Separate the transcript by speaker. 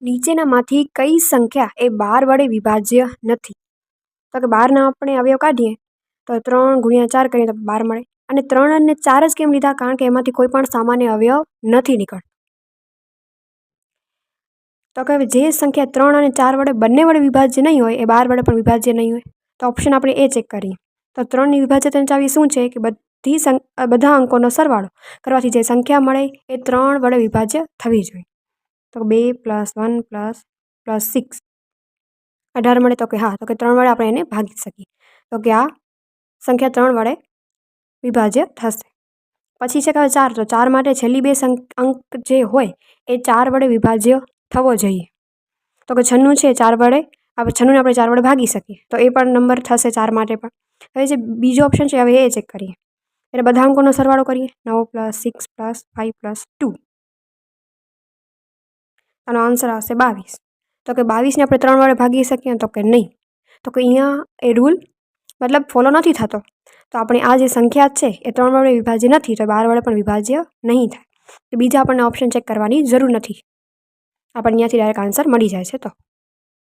Speaker 1: નીચેનામાંથી કઈ સંખ્યા એ 12 વડે વિભાજ્ય નથી? તો કે 12ના આપણે અવયવ કાઢીએ તો 3 × 4 કરીએ તો 12 મળે. અને 3 અને 4 જ કેમ લીધા? કારણ કે એમાંથી કોઈ પણ સામાન્ય અવયવ નથી નીકળતો. તો કે જે સંખ્યા 3 અને 4 વડે બંને વડે વિભાજ્ય નહીં હોય એ 12 વડે પણ વિભાજ્ય નહીં હોય. તો ઓપ્શન આપણે એ ચેક કરીએ. તો 3ની વિભાજ્યતાની ચાવી શું છે કે બધા અંકોનો સરવાળો કરવાથી જે સંખ્યા મળે એ 3 વડે વિભાજ્ય થવી જોઈએ. તો 2 + 1 + 6 18 મળે. તો કે હા, તો કે 3 વડે આપણે એને ભાગી શકીએ. તો કે આ સંખ્યા 3 વડે વિભાજ્ય થશે. પછી છે કે 4. તો 4 માટે છેલ્લી બે અંક જે હોય એ 4 વડે વિભાજ્ય થવો જોઈએ. તો કે 96 છે 4 વડે, આપણે 96ને આપણે 4 વડે ભાગી શકીએ તો એ પણ નંબર થશે 4 માટે પણ. હવે જે બીજો ઓપ્શન છે હવે એ ચેક કરીએ. એટલે બધા અંકોનો સરવાળો કરીએ. 9 + 6 + 5 + 2. આનો આન્સર આવશે 22. તો કે 22ને આપણે 3 વડે ભાગી શકીએ? તો કે નહીં. તો કે અહીંયા એ રૂલ મતલબ ફોલો નથી થતો. તો આપણે આ જે સંખ્યા છે એ 3 વડે વિભાજ્ય નથી, તો 12 વડે પણ વિભાજ્ય નહીં થાય. તો બીજા આપણને ઓપ્શન ચેક કરવાની જરૂર નથી. આપણને અહીંયાથી ડાયરેક્ટ આન્સર મળી જાય છે. તો